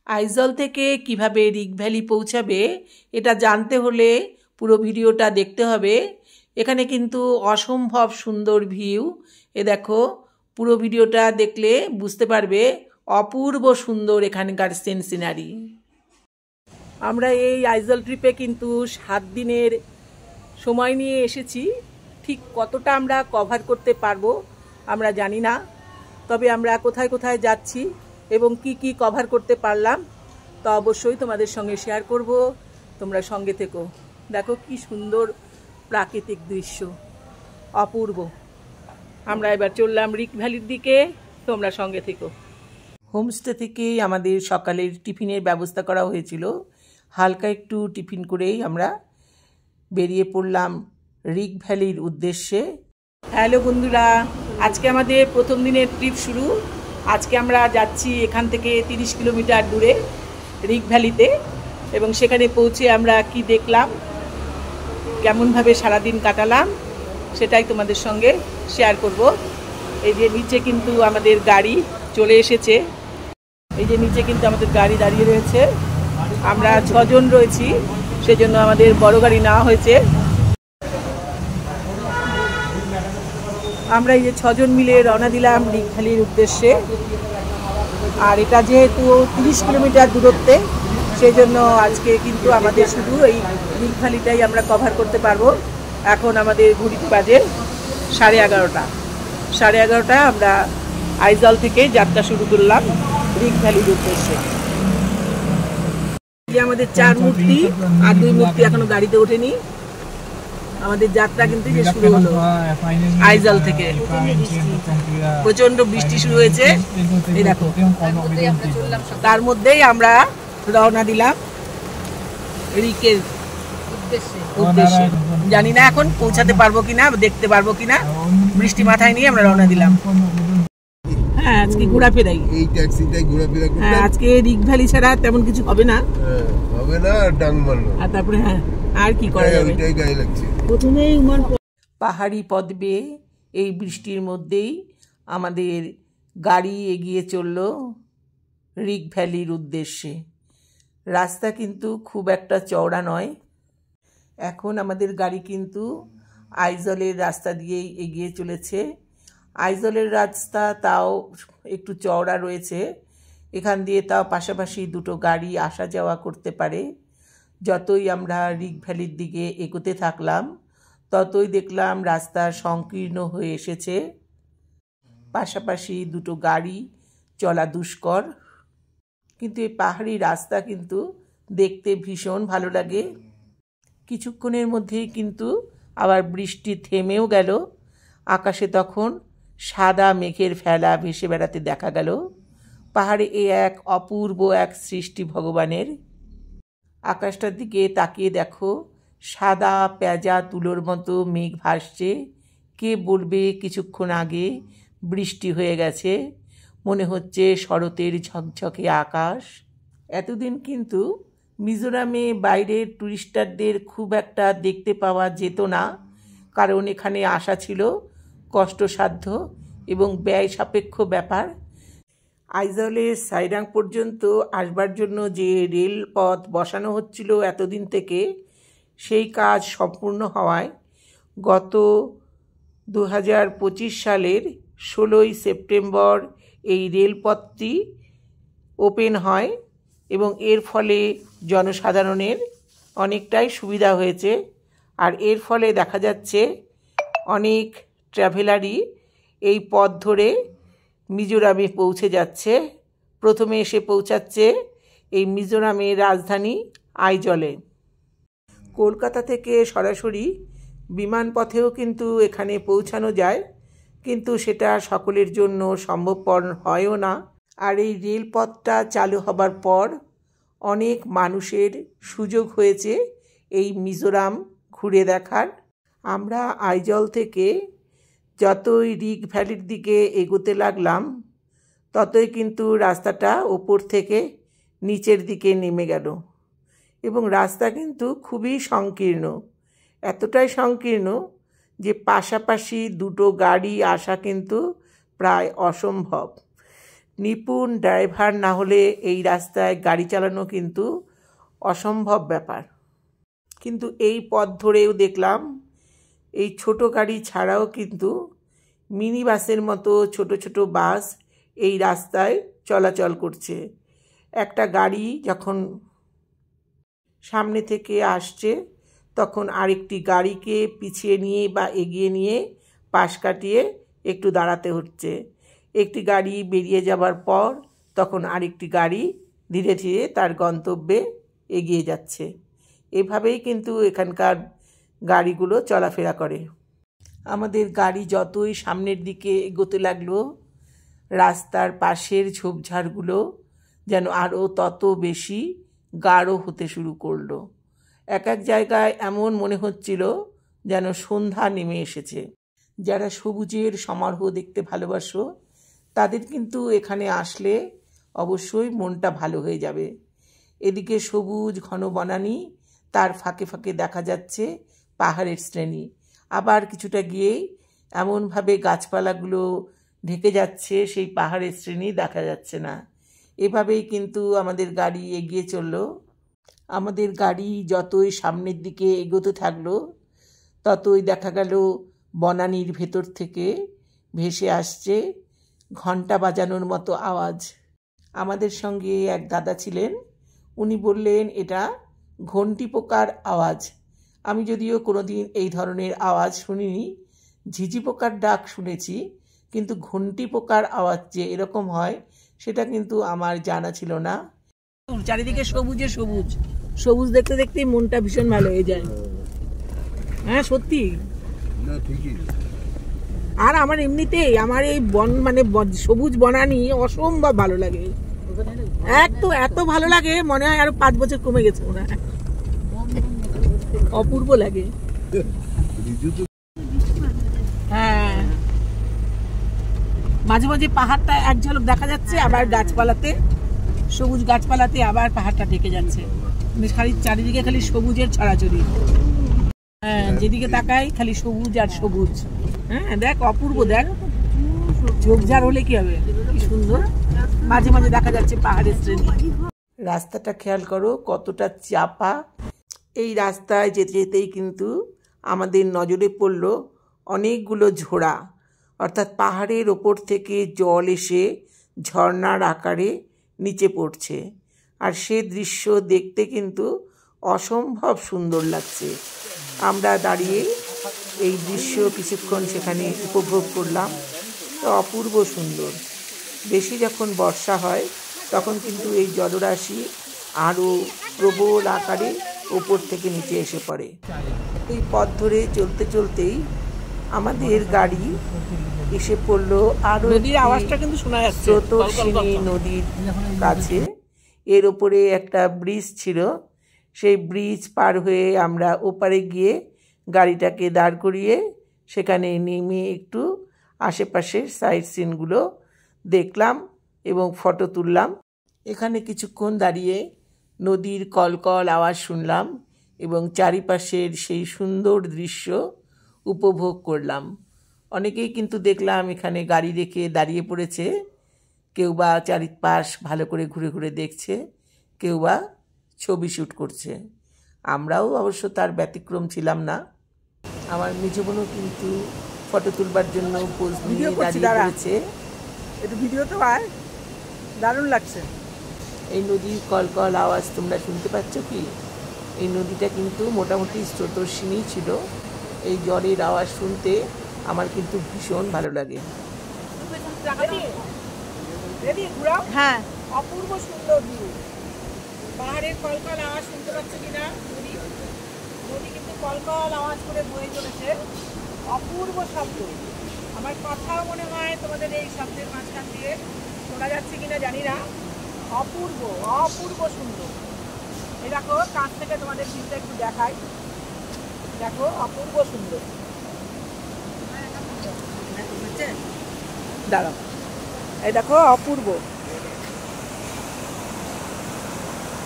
আইজল থেকে কিভাবে rig valley পৌঁছাবে এটা জানতে হলে পুরো ভিডিওটা দেখতে হবে। এখানে কিন্তু অসম্ভব সুন্দর ভিউ। এ দেখো, পুরো ভিডিওটা দেখলে বুঝতে পারবে অপূর্ব সুন্দর এখানকার সিনারি। আমরা এই আইজল ট্রিপে কিন্তু 7 দিনের সময় নিয়ে এসেছি। ঠিক কতটা আমরা কভার করতে পারবো আমরা জানি না, তবে আমরা কোথায় কোথায় যাচ্ছি এবং কি কি কভার করতে পারলাম তা অবশ্যই তোমাদের সঙ্গে শেয়ার করব। তোমরা সঙ্গে থেকো। দেখো কি সুন্দর প্রাকৃতিক দৃশ্য, অপূর্ব। আমরা এবার চললাম রিগ ভ্যালির দিকে, তোমরা সঙ্গে থেকো। হোমস্টে থেকেই আমাদের সকালের টিফিনের ব্যবস্থা করা হয়েছিল। হালকা একটু টিফিন করেই আমরা বেরিয়ে পড়লাম রিগ ভ্যালির উদ্দেশ্যে। হ্যালো বন্ধুরা, আজকে আমাদের প্রথম দিনের ট্রিপ শুরু। আজকে আমরা যাচ্ছি এখান থেকে 30 কিলোমিটার দূরে রিগ ভ্যালিতে, এবং সেখানে পৌঁছে আমরা কি দেখলাম, কেমনভাবে সারাদিন কাটালাম সেটাই তোমাদের সঙ্গে শেয়ার করব। এই যে নিচে কিন্তু আমাদের গাড়ি চলে এসেছে, এই যে নিচে কিন্তু আমাদের গাড়ি দাঁড়িয়ে রয়েছে। আমরা 6 জন রয়েছি, সেজন্য আমাদের বড় গাড়ি নেওয়া হয়েছে। আমরা এই যে 6 জন মিলে রওনা দিলাম রিগ ভ্যালির উদ্দেশ্যে। আর এটা যেহেতু 30 কিলোমিটার দূরত্বে, সেই জন্য আজকে কিন্তু আমাদের শুধু এই রিগ ভ্যালিটাই আমরা কভার করতে পারবো। এখন আমাদের ঘড়িতে বাজে 11:30। 11:30 আমরা আইজল থেকে যাত্রা শুরু করলাম রিগ ভ্যালির উদ্দেশ্যে। যে আমাদের 4 মূর্তি আর 2 মূর্তি এখনো গাড়িতে ওঠেনি। আমাদের যাত্রা কিন্তু যে শুরু হলো আইজল থেকে। প্রচন্ড বৃষ্টি শুরু হয়েছে, এই দেখো। তার মধ্যেই আমরা রওনা দিলাম রিগের উদ্দেশ্যে। জানি না এখন পৌঁছাতে পারবো কিনা, দেখতে পারবো কিনা। বৃষ্টি মাথায় নিয়ে আমরা রওনা দিলাম। হ্যাঁ, আজকে ঘোরাফেরাই, এই ট্যাক্সিটাই ঘোরাফেরা করলাম। হ্যাঁ, আজকে রিগ ভ্যালি ছাড়া তেমন কিছু হবে না। হবে না, ডাং মারলো। আর তারপরে হ্যাঁ, আর কি করা যাবে, ওইটাই গায়ে লাগছে। প্রথমেই পাহাড়ি পথ বেয়ে এই বৃষ্টির মধ্যেই আমাদের গাড়ি এগিয়ে চলল রিগ ভ্যালির উদ্দেশ্যে। রাস্তা কিন্তু খুব একটা চওড়া নয়। এখন আমাদের গাড়ি কিন্তু আইজলের রাস্তা দিয়েই এগিয়ে চলেছে। আইজলের রাস্তা তাও একটু চওড়া রয়েছে, এখান দিয়ে তাও পাশাপাশি দুটো গাড়ি আসা যাওয়া করতে পারে। যতই আমরা রিগ ভ্যালির দিকে এগোতে থাকলাম, ততই দেখলাম রাস্তা সংকীর্ণ হয়ে এসেছে। পাশাপাশি দুটো গাড়ি চলা দুষ্কর, কিন্তু এই পাহাড়ি রাস্তা কিন্তু দেখতে ভীষণ ভালো লাগে। কিছুক্ষণের মধ্যেই কিন্তু আবার বৃষ্টি থেমেও গেল। আকাশে তখন সাদা মেঘের ফেলা ভেসে বেড়াতে দেখা গেল। পাহাড়ে এ এক অপূর্ব এক সৃষ্টি ভগবানের। আকাশটার দিকে তাকিয়ে দেখো, সাদা পেঁজা তুলোর মতো মেঘ ভাসছে। কে বলবে কিছুক্ষণ আগে বৃষ্টি হয়ে গেছে। মনে হচ্ছে শরতের ঝকঝকে আকাশ। এতদিন কিন্তু মিজোরামে বাইরের টুরিস্টারদের খুব একটা দেখতে পাওয়া যেত না, কারণ এখানে আসা ছিল কষ্টসাধ্য এবং ব্যয় সাপেক্ষ ব্যাপার। আইজলের সাইরাং পর্যন্ত আসবার জন্য যে রেলপথ বসানো হচ্ছিল এতদিন থেকে, সেই কাজ সম্পূর্ণ হওয়ায় গত 2025 সালের 16ই সেপ্টেম্বর এই রেলপথটি ওপেন হয়, এবং এর ফলে জনসাধারণের অনেকটাই সুবিধা হয়েছে। আর এর ফলে দেখা যাচ্ছে অনেক ট্রাভেলারই এই পথ ধরে মিজোরামে পৌঁছে যাচ্ছে। প্রথমে এসে পৌঁছাচ্ছে এই মিজোরামের রাজধানী আইজলে। কলকাতা থেকে সরাসরি বিমানপথেও কিন্তু এখানে পৌঁছানো যায়, কিন্তু সেটা সকলের জন্য সম্ভবপর হয়ও না। আর এই রেলপথটা চালু হবার পর অনেক মানুষের সুযোগ হয়েছে এই মিজোরাম ঘুরে দেখার। আমরা আইজল থেকে যতই রিগ ভ্যালির দিকে এগোতে লাগলাম, ততই কিন্তু রাস্তাটা ওপর থেকে নিচের দিকে নেমে গেল, এবং রাস্তা কিন্তু খুবই সংকীর্ণ। এতটাই সংকীর্ণ যে পাশাপাশি দুটো গাড়ি আসা কিন্তু প্রায় অসম্ভব। নিপুণ ড্রাইভার না হলে এই রাস্তায় গাড়ি চালানো কিন্তু অসম্ভব ব্যাপার। কিন্তু এই পথ ধরেও দেখলাম এই ছোট গাড়ি ছাড়াও কিন্তু মিনি বাসের মতো ছোট ছোট বাস এই রাস্তায় চলাচল করছে। একটা গাড়ি যখন সামনে থেকে আসছে তখন আরেকটি গাড়িকে পিছিয়ে নিয়ে বা এগিয়ে নিয়ে পাশ কাটিয়ে একটু দাঁড়াতে হচ্ছে। একটি গাড়ি বেরিয়ে যাবার পর তখন আরেকটি গাড়ি ধীরে ধীরে তার গন্তব্যে এগিয়ে যাচ্ছে। এভাবেই কিন্তু এখানকার গাড়িগুলো চলাফেরা করে। আমাদের গাড়ি যতই সামনের দিকে এগোতে লাগলো রাস্তার পাশের ঝোপঝাড়গুলো যেন আরও তত বেশি গাঢ় হতে শুরু করলো। এক এক জায়গায় এমন মনে হচ্ছিল যেন সন্ধ্যা নেমে এসেছে। যারা সবুজের সমারোহ দেখতে ভালোবাসো তাদের কিন্তু এখানে আসলে অবশ্যই মনটা ভালো হয়ে যাবে। এদিকে সবুজ ঘন বনানী, তার ফাঁকে ফাঁকে দেখা যাচ্ছে পাহাড়ের শ্রেণী। আবার কিছুটা গিয়েই এমনভাবে গাছপালাগুলো ঢেকে যাচ্ছে সেই পাহাড়ের শ্রেণী দেখা যাচ্ছে না। এভাবেই কিন্তু আমাদের গাড়ি এগিয়ে চলল। আমাদের গাড়ি যতই সামনের দিকে এগোতে থাকলো ততই দেখা গেল বনানীর ভেতর থেকে ভেসে আসছে ঘণ্টা বাজানোর মতো আওয়াজ। আমাদের সঙ্গে এক দাদা ছিলেন, উনি বললেন এটা ঘণ্টি পোকার আওয়াজ। আমি যদিও কোনোদিন এই ধরনের আওয়াজ শুনিনি, ঝিঝি পোকার ডাক শুনেছি, কিন্তু ঘণ্টি পোকার আওয়াজ যে এরকম হয় সেটা কিন্তু আমার জানা ছিল না। চারিদিকে সবুজে সবুজ, সবুজ দেখতে দেখতেই মনটা ভীষণ ভালো হয়ে যায়। হ্যাঁ সত্যি, আর আমার এমনিতেই আমার এই বন মানে সবুজ বনানী অসম্ভব ভালো লাগে। এত ভালো লাগে মনে হয় আরো 5 বছর কমে গেছে মনে হয়, অপূর্ব লাগে। হ্যাঁ মাঝে মাঝে পাহাড়টা এক ঝলক দেখা যাচ্ছে, আবার গাছপালাতে সবুজ গাছপালাতে আবার পাহাড়টা ঢেকে যাচ্ছে। খালি চারিদিকে খালি সবুজের ছড়াছড়ি। হ্যাঁ যেদিকে তাকাই খালি সবুজ আর সবুজ। হ্যাঁ দেখ অপূর্ব, দেখ ঝোপঝাড় হলে কি হবে, কি সুন্দর। মাঝে মাঝে দেখা যাচ্ছে পাহাড়ের শ্রেণী। রাস্তাটা খেয়াল করো কতটা চাপা। এই রাস্তায় যেতে যেতেই কিন্তু আমাদের নজরে পড়ল অনেকগুলো ঝোড়া, অর্থাৎ পাহাড়ের ওপর থেকে জল এসে ঝর্ণার আকারে নিচে পড়ছে। আর সে দৃশ্য দেখতে কিন্তু অসম্ভব সুন্দর লাগছে। আমরা দাঁড়িয়ে এই দৃশ্য কিছুক্ষণ সেখানে উপভোগ করলাম। তো অপূর্ব সুন্দর। বেশি যখন বর্ষা হয় তখন কিন্তু এই জলরাশি আরও প্রবল আকারে ওপর থেকে নিচে এসে পড়ে। এই পথ ধরে চলতে চলতেই আমাদের গাড়ি এসে পড়লো আরও নদীর আওয়াজটা কিন্তু শোনা যাচ্ছে, স্রোতস্বিনী নদীর কাছে। এর ওপরে একটা ব্রিজ ছিল, সেই ব্রিজ পার হয়ে আমরা ওপারে গিয়ে গাড়িটাকে দাঁড় করিয়ে সেখানে নেমে একটু আশেপাশের সাইট সিনগুলো দেখলাম এবং ফটো তুললাম। এখানে কিছুক্ষণ দাঁড়িয়ে নদীর কলকল আওয়াজ শুনলাম এবং চারিপাশের সেই সুন্দর দৃশ্য উপভোগ করলাম। অনেকেই কিন্তু দেখলাম এখানে গাড়ি রেখে দাঁড়িয়ে পড়েছে, কেউ বা চারিপাশ ভালো করে ঘুরে ঘুরে দেখছে, কেউ বা ছবি শ্যুট করছে। আমরাও অবশ্য তার ব্যতিক্রম ছিলাম না। আমার মেজবোনও কিন্তু ফটো তুলবার জন্য পোজ নিয়ে দাঁড়িয়ে পড়েছে। একটু ভিডিও তো আয়, দারুণ লাগছে। এই নদীর কলকল আওয়াজ তোমরা শুনতে পাচ্ছ কি? এই নদীটা কিন্তু মোটামুটি স্রোতস্বিনী ছিল। এই জলের আওয়াজ শুনতে আমার কিন্তু ভীষণ ভালো লাগে। হ্যাঁ অপূর্ব সুন্দর ভিউ। পাহাড়ের কলকল আওয়াজ শুনতে পাচ্ছ কিনা? নদী কিন্তু কলকল আওয়াজ করে বয়ে চলেছে, অপূর্ব শব্দ। আমার কথাও মনে হয় তোমাদের এই শব্দের মাঝখান দিয়ে শোনা যাচ্ছে কিনা জানি না। অপূর্ব অপূর্ব সুন্দর। এই দেখো কাছ থেকে তোমাদের ভিউটা একটু দেখাই, দেখো অপূর্ব সুন্দর। দাঁড়াও, এই দেখো অপূর্ব,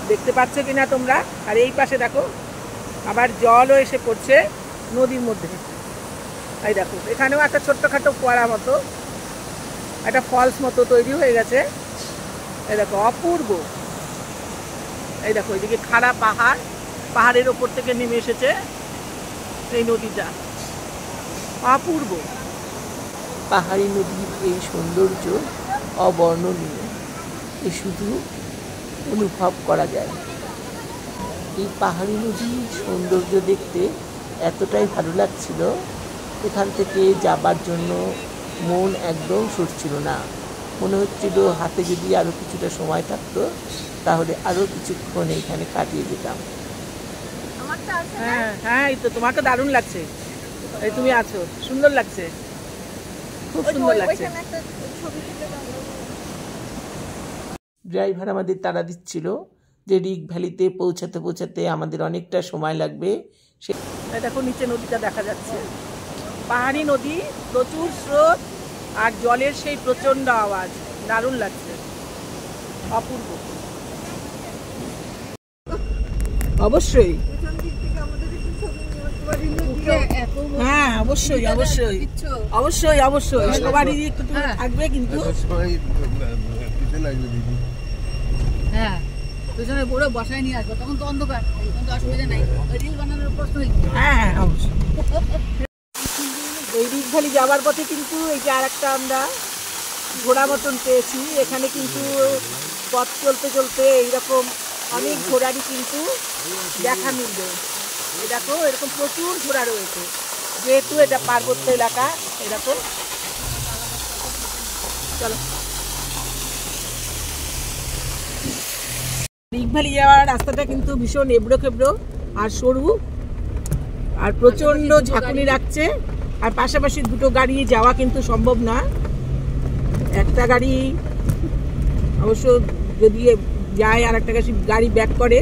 দেখতে পাচ্ছ কিনা তোমরা? আর এই পাশে দেখো আবার জলও এসে পড়ছে নদীর মধ্যে। এই দেখো এখানেও একটা ছোট্টখাটো ফোয়ারা মতো, একটা ফলস মতো তৈরি হয়ে গেছে। এই দেখো অপূর্ব, এই দেখো এদিকে খাড়া পাহাড়, পাহাড়ের ওপর থেকে নেমে এসেছে এই নদীটা, অপূর্ব। পাহাড়ি নদীর এই সৌন্দর্য অবর্ণনীয়, এ শুধু অনুভব করা যায়। এই পাহাড়ি নদীর সৌন্দর্য দেখতে এতটাই ভালো লাগছিল, এখান থেকে যাবার জন্য মন একদম সরছিল না। মনে হচ্ছিল হাতে যদি আরও কিছুটা সময় থাকতো তাহলে আরও কিছুক্ষণ এখানে কাটিয়ে দিতাম। হ্যাঁ হ্যাঁ, এই তো তোমাকে দারুণ লাগছে, এই তুমি আছো, সুন্দর লাগছে, খুব সুন্দর লাগছে। ড্রাইভার আমাদের তাড়া দিচ্ছিল যে রিগ ভ্যালিতে পৌঁছাতে পৌঁছাতে আমাদের অনেকটা সময় লাগবে। দেখো নিচে নদীটা দেখা যাচ্ছে, পাহাড়ি নদী, প্রচুর স্রোত আর জলের সেই প্রচন্ড আওয়াজ, দারুণ লাগছে, অপূর্ব। অবশ্যই, হ্যাঁ অবশ্যই অবশ্যই অবশ্যই অবশ্যই, সবারই একটু থাকবে কিন্তু। হ্যাঁ, পেছনে বড় বসায় নিয়ে আসবো, তখন তো অন্ধকার, কিন্তু অসুবিধা নাই, রিল বানানোর প্রশ্নই। হ্যাঁ অবশ্যই। এই রিগ ভ্যালি যাওয়ার পথে কিন্তু এই যে আর একটা আমরা ঘোড়া মতন পেয়েছি, এখানে কিন্তু পথ চলতে চলতে এইরকম অনেক ঘোড়ারই কিন্তু দেখা মিলবে। এই দেখো এরকম প্রচুর ঘোড়া রয়েছে, যেহেতু এটা পার্বত্য এলাকা। এরকম চলো, রিগ ভ্যালি যাওয়ার রাস্তাটা কিন্তু ভীষণ এবড়ো খেবড়ো আর সরু, আর প্রচন্ড ঝাঁকুনি রাখছে, আর পাশাপাশি দুটো গাড়ি যাওয়া কিন্তু সম্ভব না। একটা গাড়ি অবশ্য যদি যায় আর একটা গাড়ি ব্যাক করে,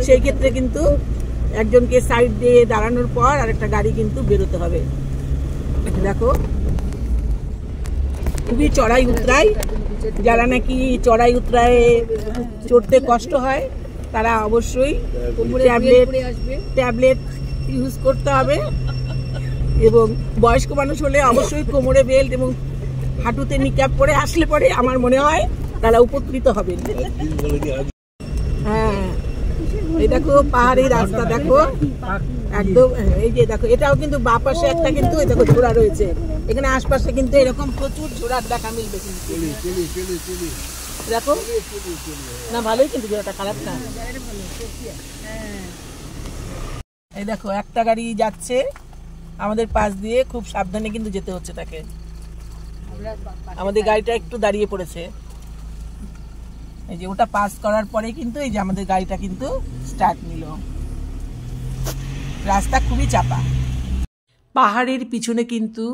সেই ক্ষেত্রে কিন্তু একজনকে সাইড দিয়ে দাঁড়ানোর পর আর একটা গাড়ি কিন্তু বেরোতে হবে। দেখো খুবই চড়াই উতরাই, যারা নাকি চড়াই উতরায় চড়তে কষ্ট হয় তারা অবশ্যই ট্যাবলেট ইউজ করতে হবে, এবং বয়স্ক মানুষ হলে অবশ্যই কোমরে বেল্ট এবং হাঁটুতে নিক্যাপ পরে আসলে পরে আমার মনে হয় তারা উপকৃত হবেন। হ্যাঁ এই দেখো পাহাড়ি রাস্তা, দেখো একদম, এই যে দেখো এটাও কিন্তু বাঁ পাশে একটা কিন্তু এই দেখো ঝোড়া রয়েছে, এখানে আশপাশে কিন্তু এরকম প্রচুর ঝোড়ার দেখা মিলবে কিন্তু। দেখো না, ভালোই কিন্তু ঝোড়াটা, খারাপ না। এই দেখো একটা গাড়ি যাচ্ছে আমাদের পাশ দিয়ে, খুব সাবধানে কিন্তু যেতে হচ্ছে তাকে। আমাদের গাড়িটা একটু দাঁড়িয়ে পড়েছে, এই যে ওটা পাস করার পরে কিন্তু এই যে আমাদের গাড়িটা কিন্তু স্টার্ট নিল। রাস্তা খুবই চাপা। পাহাড়ের পিছনে কিন্তু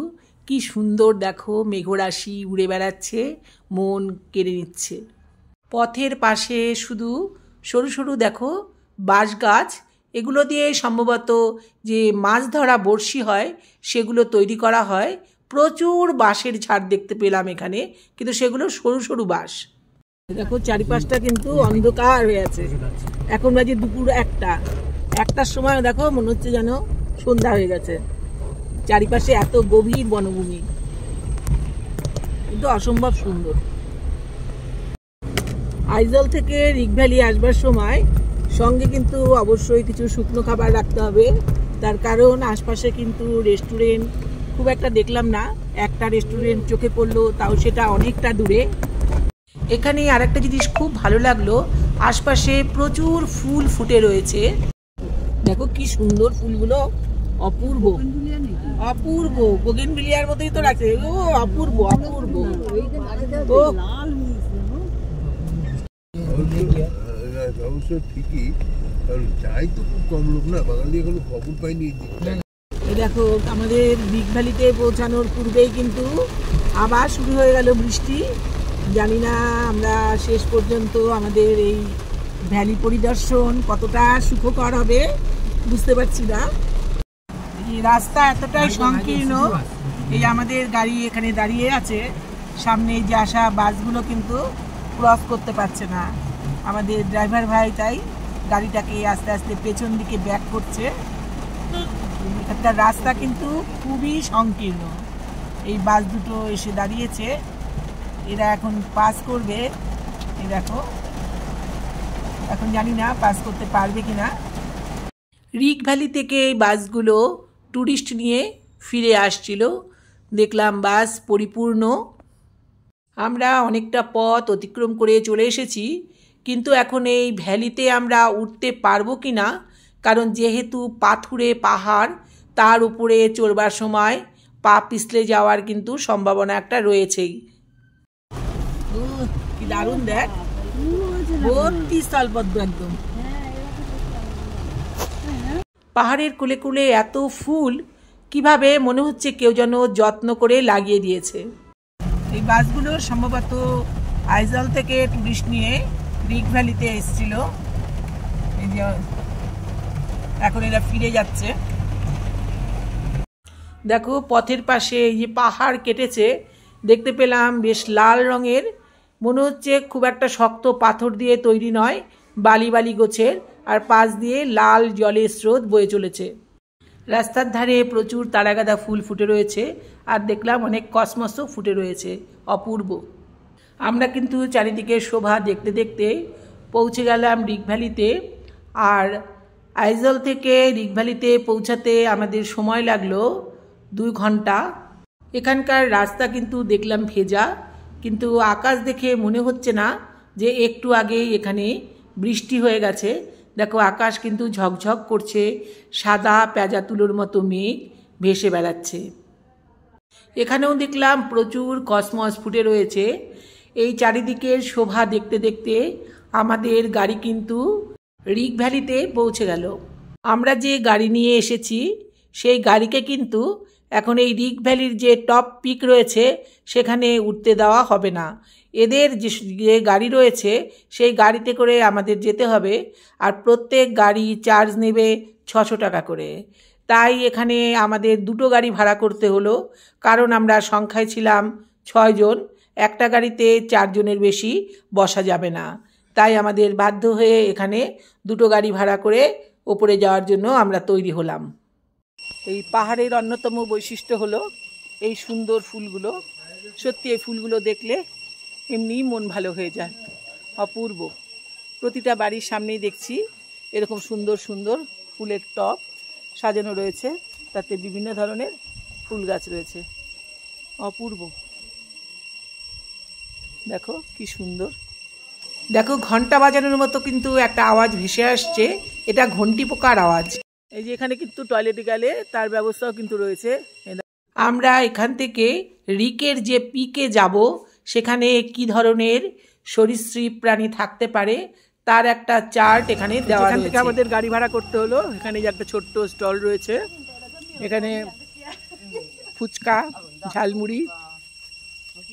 কি সুন্দর দেখো মেঘরাশি উড়ে বেড়াচ্ছে, মন কেড়ে নিচ্ছে। পথের পাশে শুধু সরু সরু দেখো বাঁশ গাছ, এগুলো দিয়ে সম্ভবত যে মাছ ধরা বড়শি হয় সেগুলো তৈরি করা হয়। প্রচুর বাঁশের ঝাড় দেখতে পেলাম এখানে, কিন্তু সেগুলো সরু সরু বাঁশ। দেখো চারিপাশটা কিন্তু অন্ধকার হয়ে আছে, এখন বাজে দুপুর 1টার সময়, দেখো মনে হচ্ছে যেন সন্ধ্যা হয়ে গেছে। চারিপাশে এত গভীর বনভূমি, কিন্তু অসম্ভব সুন্দর। আইজল থেকে রিগ ভ্যালি আসবার সময় সঙ্গে কিন্তু অবশ্যই কিছু শুকনো খাবার রাখতে হবে, তার কারণ আশপাশে কিন্তু রেস্টুরেন্ট খুব একটা দেখলাম না, একটা রেস্টুরেন্ট চোখে পড়লো, তাও সেটা অনেকটা দূরে। এখানে আরেকটা জিনিস খুব ভালো লাগলো, আশপাশে প্রচুর ফুল ফুটে রয়েছে। দেখো কি সুন্দর ফুলগুলো, অপূর্ব অপূর্ব, বোগেনভিলিয়ার মতোই তো লাগছে, ও অপূর্ব অপূর্ব। অবশ্য ঠিকই, কারণ যাই তো খুব কম লোক না, বাঙালি এখনো খবর পাইনি। এই দেখো আমাদের রিগ ভ্যালিতে পৌঁছানোর পূর্বেই কিন্তু আবার শুরু হয়ে গেল বৃষ্টি। জানি না আমরা শেষ পর্যন্ত আমাদের এই ভ্যালি পরিদর্শন কতটা সুখকর হবে, বুঝতে পারছি না। এই রাস্তা এতটাই সংকীর্ণ, এই আমাদের গাড়ি এখানে দাঁড়িয়ে আছে, সামনে যে আসা বাসগুলো কিন্তু ক্রস করতে পারছে না। আমাদের ড্রাইভার ভাই তাই গাড়িটাকে আস্তে আস্তে পেছন দিকে ব্যাক করছে। একটা রাস্তা কিন্তু খুবই সংকীর্ণ, এই বাস দুটো এসে দাঁড়িয়েছে, এরা এখন পাস করবে। এই দেখো, এখন জানি না পাস করতে পারবে কিনা। রিক ভ্যালি থেকে এই বাসগুলো ট্যুরিস্ট নিয়ে ফিরে আসছিল। দেখলাম বাস পরিপূর্ণ। আমরা অনেকটা পথ অতিক্রম করে চলে এসেছি, কিন্তু এখন এই ভ্যালিতে আমরা উঠতে পারবো কি না, কারণ যেহেতু পাথুরে পাহাড়, তার উপরে চড়বার সময় পা পিছলে যাওয়ার কিন্তু সম্ভাবনা একটা রয়েছেই। কি দারুণ, দেখ ভর্তি স্থলপদ্ম একদম। পাহাড়ের কোলে কোলে এত ফুল, কিভাবে মনে হচ্ছে কেউ যেন যত্ন করে লাগিয়ে দিয়েছে। এই বাসগুলো সম্ভবত আইজল থেকে টুরিস্ট নিয়ে রিক ভ্যালিতে এসেছিল। এই যে এখন এরা ফিরে যাচ্ছে। দেখো পথের পাশে এই যে পাহাড় কেটেছে, দেখতে পেলাম বেশ লাল রঙের, মনে হচ্ছে খুব একটা শক্ত পাথর দিয়ে তৈরি নয়, বালি বালি গোছের, আর পাশ দিয়ে লাল জলের স্রোত বয়ে চলেছে। রাস্তার ধারে প্রচুর তারাগাঁদা ফুল ফুটে রয়েছে, আর দেখলাম অনেক কসমসও ফুটে রয়েছে, অপূর্ব। আমরা কিন্তু চারিদিকে শোভা দেখতে দেখতে পৌঁছে গেলাম রিক ভ্যালিতে। আর আইজল থেকে রিক ভ্যালিতে পৌঁছাতে আমাদের সময় লাগলো 2 ঘন্টা। এখানকার রাস্তা কিন্তু দেখলাম ভেজা, কিন্তু আকাশ দেখে মনে হচ্ছে না যে একটু আগেই এখানে বৃষ্টি হয়ে গেছে। দেখো আকাশ কিন্তু ঝকঝক করছে, সাদা পেঁজা তুলোর মতো মেঘ ভেসে বেড়াচ্ছে। এখানেও দেখলাম প্রচুর কসমস ফুটে রয়েছে। এই চারিদিকের শোভা দেখতে দেখতে আমাদের গাড়ি কিন্তু রিক ভ্যালিতে পৌঁছে গেল। আমরা যে গাড়ি নিয়ে এসেছি সেই গাড়িকে কিন্তু এখন এই রিক ভ্যালির যে টপ পিক রয়েছে সেখানে উঠতে দেওয়া হবে না। এদের যে গাড়ি রয়েছে সেই গাড়িতে করে আমাদের যেতে হবে, আর প্রত্যেক গাড়ি চার্জ নেবে 600 টাকা করে। তাই এখানে আমাদের 2টো গাড়ি ভাড়া করতে হলো, কারণ আমরা সংখ্যায় ছিলাম 6 জন। একটা গাড়িতে 4 জনের বেশি বসা যাবে না, তাই আমাদের বাধ্য হয়ে এখানে 2টো গাড়ি ভাড়া করে ওপরে যাওয়ার জন্য আমরা তৈরি হলাম। এই পাহাড়ের অন্যতম বৈশিষ্ট্য হলো এই সুন্দর ফুলগুলো। সত্যি এই ফুলগুলো দেখলে এমনি মন ভালো হয়ে যায়, অপূর্ব। প্রতিটা বাড়ির সামনেই দেখছি এরকম সুন্দর সুন্দর ফুলের টব সাজানো রয়েছে, তাতে বিভিন্ন ধরনের ফুল গাছ রয়েছে, অপূর্ব। দেখো কি সুন্দর। দেখো ঘন্টা বাজানোর মতো কিন্তু একটা আওয়াজ ভেসে আসছে, এটা ঘন্টি পোকার আওয়াজ। এই যে এখানে কিন্তু টয়লেটে গেলে তার ব্যবস্থাও কিন্তু রয়েছে। আমরা এখান থেকে রিকের যে পিকে যাব, সেখানে কি ধরনের সরীসৃপ প্রাণী থাকতে পারে তার একটা চার্ট এখানে দেওয়া রয়েছে। এখান থেকে আমাদের গাড়ি ভাড়া করতে হলো। এখানে যে একটা ছোট্ট স্টল রয়েছে, এখানে ফুচকা, ঝালমুড়ি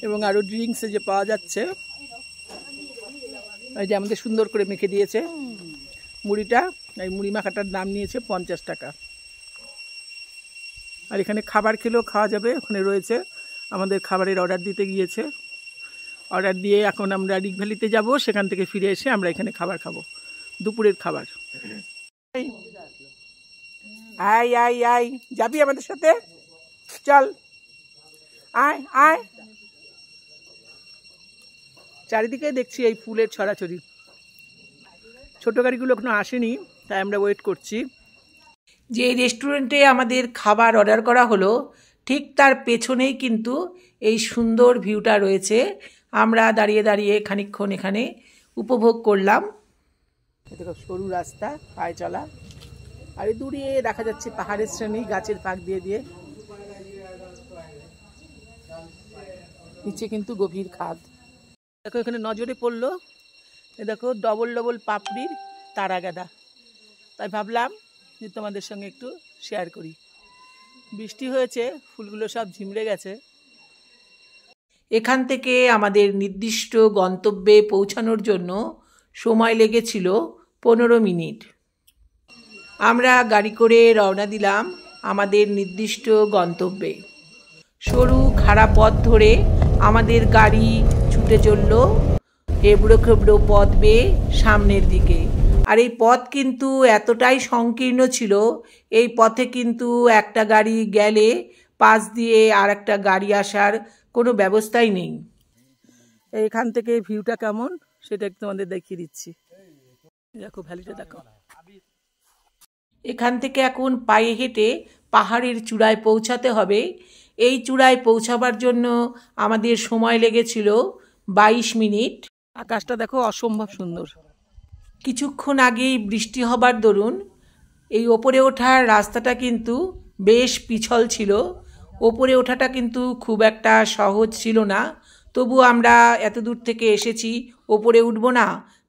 এবং আরও ড্রিঙ্কসে যে পাওয়া যাচ্ছে। এই যে আমাদের সুন্দর করে মেখে দিয়েছে মুড়িটা। এই মুড়ি মাখাটার দাম নিয়েছে 50 টাকা। আর এখানে খাবার খেলেও খাওয়া যাবে, ওখানে রয়েছে। আমাদের খাবারের অর্ডার দিতে গিয়েছে, অর্ডার দিয়ে এখন আমরা রিক ভ্যালিতে যাব। সেখান থেকে ফিরে এসে আমরা এখানে খাবার খাবো, দুপুরের খাবার। আয় আয় আয়, যাবি আমাদের সাথে? চল আয় আয়। চারিদিকে দেখছি এই ফুলের ছড়াছড়ি। ছোট গাড়িগুলো এখনো আসেনি, তাই আমরা ওয়েট করছি। যে রেস্টুরেন্টে আমাদের খাবার অর্ডার করা হলো, ঠিক তার পেছনেই কিন্তু এই সুন্দর ভিউটা রয়েছে। আমরা দাঁড়িয়ে দাঁড়িয়ে খানিকক্ষণ এখানে উপভোগ করলাম। দেখো সরু রাস্তা, পায়ে চলা, আর দূরে দেখা যাচ্ছে পাহাড়ের শ্রেণী গাছের ফাঁক দিয়ে দিয়ে। নিচে কিন্তু গভীর খাদ। দেখো এখানে নজরে পড়লো, এ দেখো ডবল ডবল পাপড়ির তারাগাদা। তাই ভাবলাম যে তোমাদের সঙ্গে একটু শেয়ার করি। বৃষ্টি হয়েছে, ফুলগুলো সব ঝিমড়ে গেছে। এখান থেকে আমাদের নির্দিষ্ট গন্তব্যে পৌঁছানোর জন্য সময় লেগেছিল 15 মিনিট। আমরা গাড়ি করে রওনা দিলাম আমাদের নির্দিষ্ট গন্তব্যে। সরু খাড়া পথ ধরে আমাদের গাড়ি ছুটে চলল এবড়ো খেবড়ো পথ বেয়ে সামনের দিকে। আর এই পথ কিন্তু এতটাই সংকীর্ণ ছিল, এই পথে কিন্তু একটা গাড়ি গেলে পাশ দিয়ে আর একটা গাড়ি আসার কোনো ব্যবস্থাই নেই। এইখান থেকে ভিউটা কেমন সেটা একটু তোমাদের দেখিয়ে দিচ্ছি। দেখো ভ্যালিটা দেখো। এখান থেকে এখন পায়ে হেঁটে পাহাড়ের চূড়ায় পৌঁছাতে হবে। এই চূড়ায় পৌঁছাবার জন্য আমাদের সময় লেগেছিল 22 মিনিট। আকাশটা দেখো অসম্ভব সুন্দর। কিছুক্ষণ আগেই বৃষ্টি হবার দরুন এই ওপরে ওঠার রাস্তাটা কিন্তু বেশ পিছল ছিল। ওপরে ওঠাটা কিন্তু খুব একটা সহজ ছিল না। তবু আমরা এত দূর থেকে এসেছি, ওপরে উঠব না,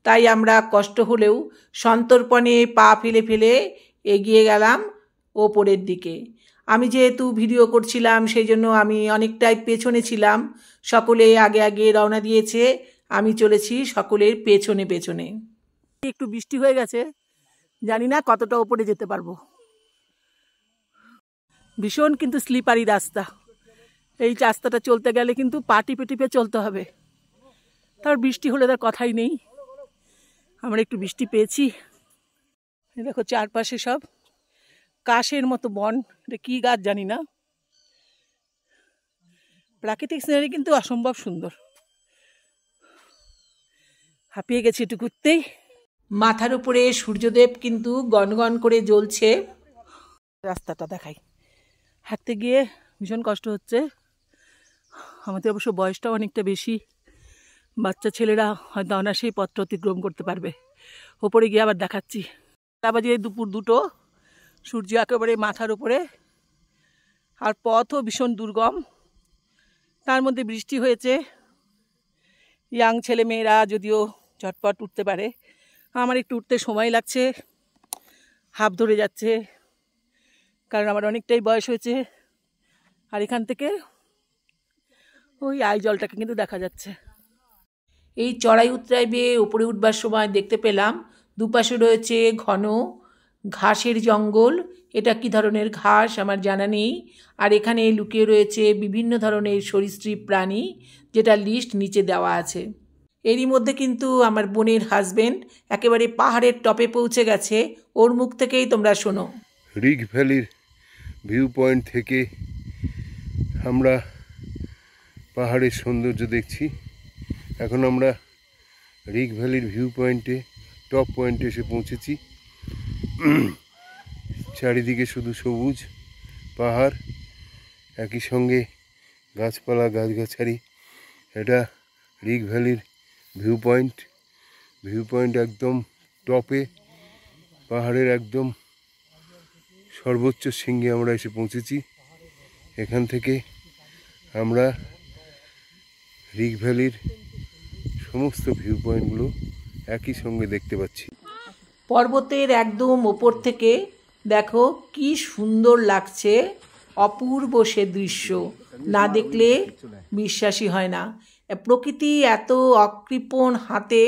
তাই আমরা কষ্ট হলেও সন্তর্পণে পা ফেলে ফেলে এগিয়ে গেলাম ওপরের দিকে। আমি যেহেতু ভিডিও করছিলাম সেই জন্য আমি অনেকটাই পেছনে ছিলাম। সকলে আগে আগে রওনা দিয়েছে, আমি চলেছি সকলের পেছনে পেছনে। একটু বৃষ্টি হয়ে গেছে, জানি না কতটা ওপরে যেতে পারবো। ভীষণ কিন্তু স্লিপারি রাস্তা। এই রাস্তাটা চলতে গেলে কিন্তু পা টিপে টিপে চলতে হবে। তার বৃষ্টি হলে তার কথাই নেই। আমরা একটু বৃষ্টি পেয়েছি। দেখো চারপাশে সব কাশের মতো বন, এটা কি গাছ জানি না। প্রাকৃতিক সিনারি কিন্তু অসম্ভব সুন্দর। হাঁপিয়ে গেছি একটু ঘুরতেই। মাথার উপরে সূর্যদেব কিন্তু গনগন করে জ্বলছে। রাস্তাটা দেখাই। হাঁটতে গিয়ে ভীষণ কষ্ট হচ্ছে। আমাদের অবশ্য বয়সটাও অনেকটা বেশি। বাচ্চা ছেলেরা হয়তো অনায়াসেই পথটা অতিক্রম করতে পারবে। ওপরে গিয়ে আবার দেখাচ্ছি। বাজে দুপুর 2টো, সূর্য একেবারে মাথার উপরে, আর পথও ভীষণ দুর্গম। তার মধ্যে বৃষ্টি হয়েছে। ইয়াং ছেলে মেয়েরা যদিও ঝটপট উঠতে পারে, আমার একটু উঠতে সময় লাগছে, হাঁপ ধরে যাচ্ছে, কারণ আমার অনেকটাই বয়স হয়েছে। আর এখান থেকে ওই আইজলটাকে কিন্তু দেখা যাচ্ছে। এই চড়াই উতরাই বেয়ে উপরে উঠবার সময় দেখতে পেলাম দুপাশে রয়েছে ঘন ঘাসের জঙ্গল। এটা কি ধরনের ঘাস আমার জানা নেই। আর এখানে লুকিয়ে রয়েছে বিভিন্ন ধরনের সরীসৃপ প্রাণী, যেটা লিস্ট নিচে দেওয়া আছে। এরই মধ্যে কিন্তু আমার বোনের হাজবেন্ড একেবারে পাহাড়ের টপে পৌঁছে গেছে। ওর মুখ থেকেই তোমরা শোনো। রিগ ভ্যালির ভিউ পয়েন্ট থেকে আমরা পাহাড়ের সৌন্দর্য দেখছি। এখন আমরা রিগ ভ্যালির ভিউ পয়েন্টে, টপ পয়েন্টে এসে পৌঁছেছি। চারিদিকে শুধু সবুজ পাহাড়, একই সঙ্গে গাছপালা গাছগাছালি। এটা রিগ ভ্যালির ভিউ পয়েন্ট। ভিউ পয়েন্ট একদম টপে, পাহাড়ের একদম সর্বোচ্চ শৃঙ্গে আমরা এসে পৌঁছেছি। এখান থেকে আমরা রিগ ভ্যালির সমস্ত ভিউ পয়েন্টগুলো একই সঙ্গে দেখতে পাচ্ছি। পর্বতের একদম ওপর থেকে দেখো কি সুন্দর লাগছে, অপূর্ব সে দৃশ্য, না দেখলে বিশ্বাসই হয় না। প্রকৃতি এত অকৃপণ হাতে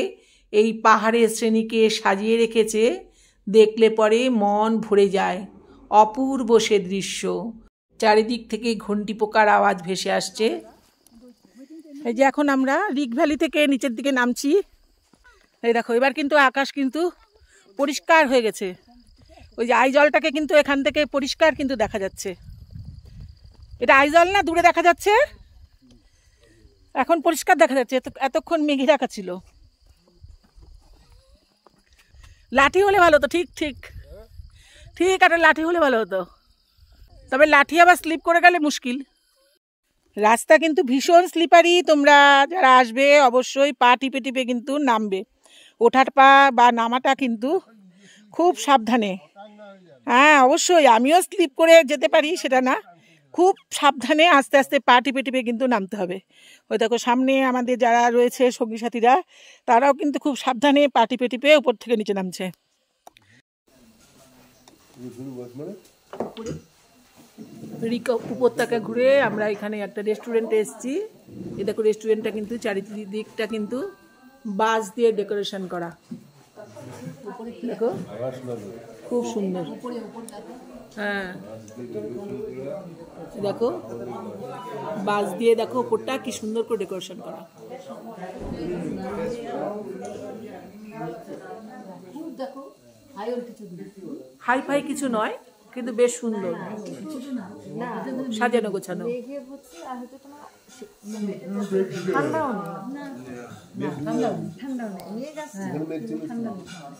এই পাহাড়ের শ্রেণীকে সাজিয়ে রেখেছে, দেখলে পরে মন ভরে যায়। অপূর্ব সে দৃশ্য। চারিদিক থেকে ঘন্টি পোকার আওয়াজ ভেসে আসছে। এই যে এখন আমরা রিগ ভ্যালি থেকে নিচের দিকে নামছি। এই দেখো এবার কিন্তু আকাশ কিন্তু পরিষ্কার হয়ে গেছে। ওই যে আইজলটাকে কিন্তু এখান থেকে পরিষ্কার কিন্তু দেখা যাচ্ছে। এটা আইজল না, দূরে দেখা যাচ্ছে, এখন পরিষ্কার দেখা যাচ্ছে। এতক্ষণ মেঘে রাখা ছিল। লাঠি হলে ভালো হতো। ঠিক ঠিক ঠিক একটা লাঠি হলে ভালো হতো, তবে লাঠি আবার স্লিপ করে গেলে মুশকিল। রাস্তা কিন্তু ভীষণ স্লিপারি। তোমরা যারা আসবে অবশ্যই পা টিপে টিপে কিন্তু নামবে। ওঠার পা বা নামাটা কিন্তু খুব সাবধানে। হ্যাঁ অবশ্যই, আমিও স্লিপ করে যেতে পারি সেটা না, খুব সাবধানে আস্তে আস্তে পা টিপে টিপে কিন্তু নামতে হবে। ওই দেখো সামনে আমাদের যারা রয়েছে সঙ্গী সাথীরা, তারাও কিন্তু খুব সাবধানে পা টিপে টিপে উপর থেকে নিচে নামছে। রিকা উপত্যকা ঘুরে আমরা এখানে একটা রেস্টুরেন্টে এসেছি। এই দেখো রেস্টুরেন্টটা কিন্তু চারিদিকটা কিন্তু বাঁশ দিয়ে ডেকোরেশন করা। দেখো খুব সুন্দর। হ্যাঁ দেখো বাঁশ দিয়ে, দেখো ওপরটা কি সুন্দর করে ডেকোরেশন করা। হাই ফাই কিছু নয়, কিন্তু বেশ সুন্দর সাজানো গোছানো। ঠান্ডাও নেই।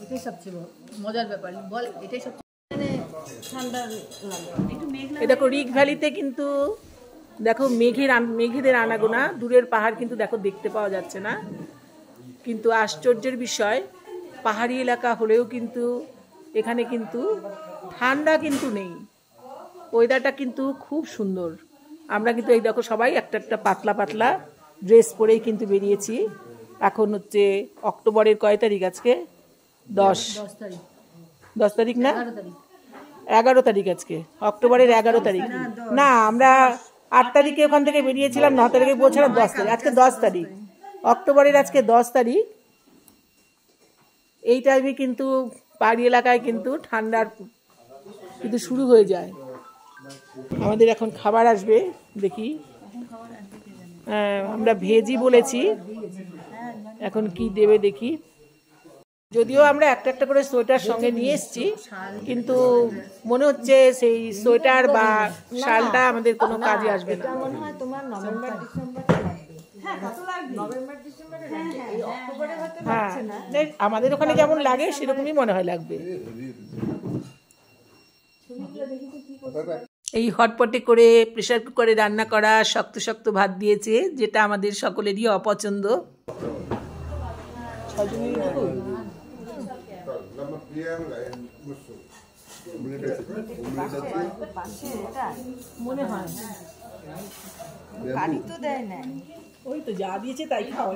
এটাই সবচেয়ে মজার ব্যাপার বল, এটাই সবচেয়ে ঠান্ডা লাগে। এ দেখো রিগ ভ্যালিতে কিন্তু দেখো মেঘেদের আনাগোনা, দূরের পাহাড় কিন্তু দেখো দেখতে পাওয়া যাচ্ছে না, কিন্তু আশ্চর্যের বিষয় পাহাড়ি এলাকা হলেও কিন্তু এখানে কিন্তু ঠান্ডা কিন্তু নেই, ওয়েদারটা কিন্তু খুব সুন্দর। আমরা কিন্তু এই দেখো সবাই একটা একটা পাতলা পাতলা ড্রেস পরেই কিন্তু বেরিয়েছি। এখন হচ্ছে অক্টোবরের কয় তারিখ আজকে? 10 তারিখ না 11 তারিখ আজকে, অক্টোবরের 11 তারিখ না, আমরা 8 তারিখে ওখান থেকে বেরিয়েছিলাম, 9 তারিখে পৌঁছালাম 10 তারিখ, আজকে 10 তারিখ, অক্টোবরের আজকে 10 তারিখ। এই টাইমে কিন্তু পাহাড়ি এলাকায় কিন্তু ঠান্ডার কিন্তু শুরু হয়ে যায়। আমাদের এখন খাবার আসবে, দেখি আমরা ভেজই বলেছি, এখন কি দেবে দেখি। যদিও আমরা একটা একটা করে সোয়েটার সঙ্গে নিয়ে এসেছি, কিন্তু মনে হচ্ছে সেই সোয়েটার বা শালটা আমাদের কোনো কাজে আসবে না। হ্যাঁ, আমাদের ওখানে যেমন লাগে সেরকমই মনে হয় লাগবে। এই হটপটে করে প্রেসার কুকারে রান্না করা শক্ত শক্ত ভাত দিয়েছে, যেটা আমাদের সকলেরই অপছন্দ। মনে হয় ওই তো যা দিয়েছে তাই খাওয়া,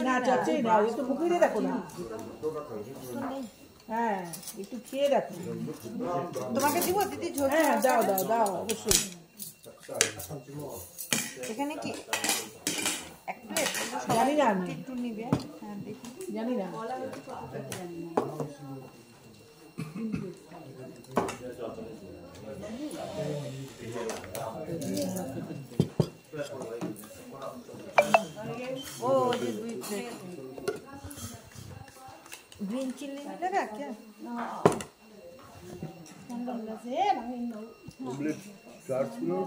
না চচ্চড়ি না, ওই তো মুখে দিয়ে দেখো না। হ্যাঁ, একটু খেয়ে দেখো। তোমাকে দিব দিদি ঝোল? হ্যাঁ দাও দাও দাও, অবশ্যই। এখানে কি এক প্লেট? জানি না আমি, একটু নিবে। হ্যাঁ দেখি, জানি না। ও যে 2 प्लेट ग्रीन चिल्ली मिलेगा क्या? ऑमलेट 4 किलो,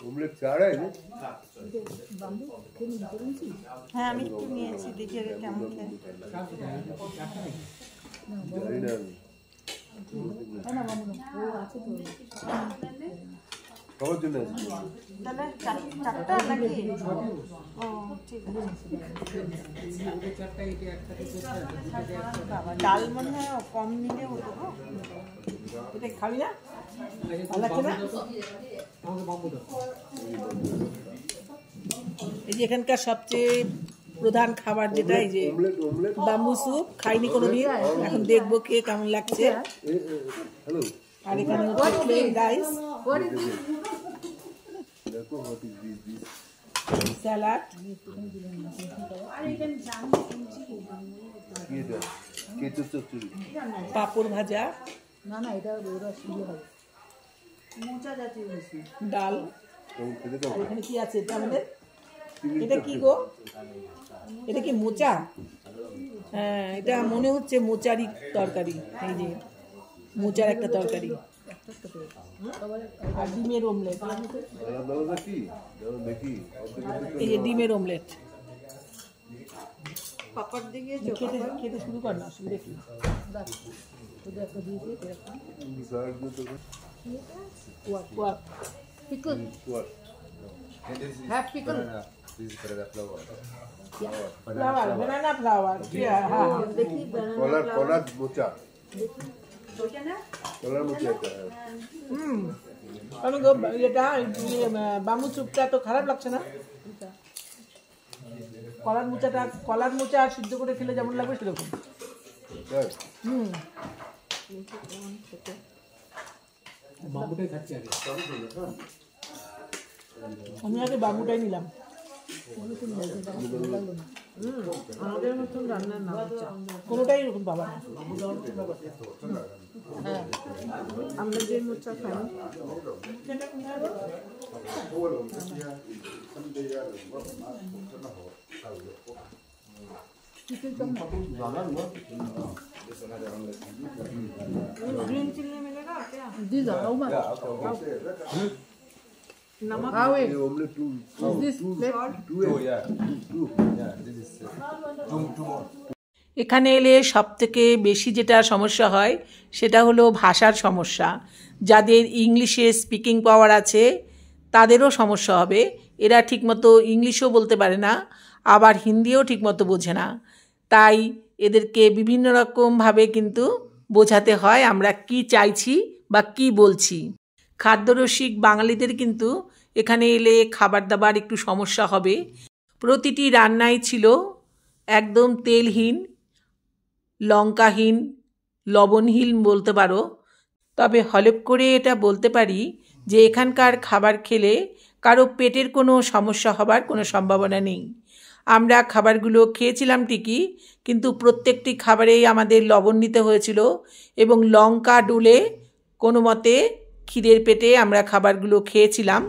ऑमलेट 4 है ना? হ্যাঁ আমি একটু নিয়েছি, দেখি আগে কেমন খেয়ে। জানি না খাওয়ার জন্য তাহলে চারটা নাকি? ও ঠিক আছে। বাবা ডাল মনে হয় কম নিলে হতো গো। এটা খাবি না? ভালো লাগছে না? এই যে এখানকার সবচেয়ে প্রধান খাবার যেটা, এই যে বাম্বু স্যুপ, খাইনি কোনোদিন, এখন দেখবো কে কেমন লাগছে। হ্যালো, আর এখানে হচ্ছে প্লেন রাইস, স্যালাড, পাঁপড় ভাজা, ডাল। আর এখানে কি আছে এটা আমাদের? এটা কি গো? এটা কি মোচা? হ্যাঁ, এটা মনে হচ্ছে মোচারই তরকারি। এই যে মোচার একটা তরকারি, আর ডিমের অমলেট। এই যে ডিমের অমলেট। পাপড় দিয়ে খেতে খেতে শুরু কর না, অসুবিধা কি? ফ্লাওয়ার, banana flower, হ্যাঁ দেখি কলার মোচা, কলার মোচা এটা। কারণ এটা বাম্বু চুপটা তো খারাপ লাগছে না। কলার মোচা সিদ্ধ করে খেলে যেমন লাগবে সেরকম। আমি আগে বাম্বুটাই নিলাম। আমাদের মতন রান্নার না, কোনোটাই এরকম পাবা না। আমরা যে মোচা খাই ग्रीन चिल्ली मिलेगा? These are how much? नमक How ये is हमने टू this plate? এখানে এলে সবথেকে বেশি যেটা সমস্যা হয় সেটা হলো ভাষার সমস্যা। যাদের ইংলিশে স্পিকিং পাওয়ার আছে তাদেরও সমস্যা হবে। এরা ঠিকমতো ইংলিশও বলতে পারে না, আবার হিন্দিও ঠিকমতো বোঝে না। তাই এদেরকে বিভিন্ন রকমভাবে কিন্তু বোঝাতে হয় আমরা কি চাইছি বা কি বলছি। খাদ্যরসিক বাঙালিদের কিন্তু এখানে এলে খাবার দাবার একটু সমস্যা হবে। প্রতিটি রান্নাই ছিল একদম তেলহীন, লঙ্কাহীন, লবণহীন বলতে পারো। তবে হলপ করে এটা বলতে পারি যে এখানকার খাবার খেলে কারো পেটের কোনো সমস্যা হবার কোনো সম্ভাবনা নেই। আমরা খাবারগুলো খেয়েছিলাম ঠিকই, কিন্তু প্রত্যেকটি খাবারেই আমাদের লবণ নিতে হয়েছিল এবং লঙ্কা ডুলে কোনো মতে খিদের পেটে আমরা খাবারগুলো খেয়েছিলাম।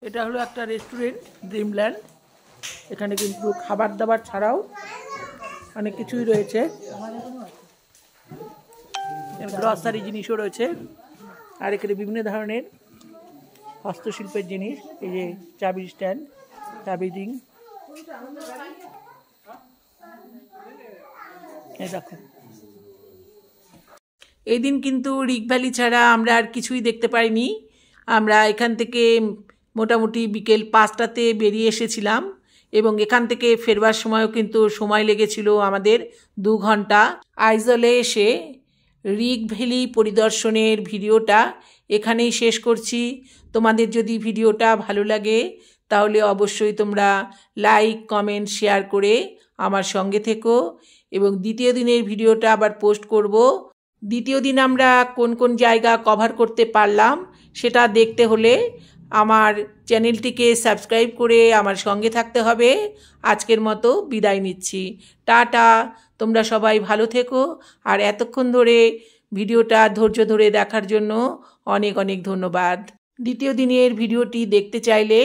এটা হলো একটা রেস্টুরেন্ট, ড্রিমল্যান্ড। এখানে কিন্তু খাবার দাবার ছাড়াও অনেক কিছুই রয়েছে, গ্রসারি জিনিসও রয়েছে, আর এখানে বিভিন্ন ধরনের হস্তশিল্পের জিনিস, এই যে চাবির স্ট্যান্ড, চাবি রিং, এই দেখো। এই দিন কিন্তু রিগ ভ্যালি ছাড়া আমরা আর কিছুই দেখতে পাইনি। আমরা এখান থেকে মোটামুটি বিকেল 5টাতে বেরিয়ে এসেছিলাম এবং এখান থেকে ফেরবার সময়ও কিন্তু সময় লেগেছিল আমাদের 2 ঘন্টা। আইজলে এসে রিগ ভ্যালি পরিদর্শনের ভিডিওটা এখানেই শেষ করছি। তোমাদের যদি ভিডিওটা ভালো লাগে তাহলে অবশ্যই তোমরা লাইক, কমেন্ট, শেয়ার করে আমার সঙ্গে থেকো এবং দ্বিতীয় দিনের ভিডিওটা আবার পোস্ট করব। দ্বিতীয় দিন আমরা কোন কোন জায়গা কভার করতে পারলাম সেটা দেখতে হলে আমার চ্যানেলটিকে সাবস্ক্রাইব করে আমার সঙ্গে থাকতে হবে। আজকের মতো বিদায় নিচ্ছি, টাটা। তোমরা সবাই ভালো থেকো, আর এতক্ষণ ধরে ভিডিওটা ধৈর্য ধরে দেখার জন্য অনেক অনেক ধন্যবাদ। দ্বিতীয় দিনের ভিডিওটি দেখতে চাইলে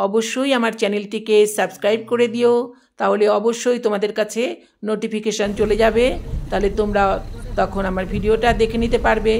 অবশ্যই আমার চ্যানেলটিকে সাবস্ক্রাইব করে দিও, তাহলে অবশ্যই তোমাদের কাছে নোটিফিকেশান চলে যাবে, তাহলে তোমরা তখন আমার ভিডিওটা দেখে নিতে পারবে।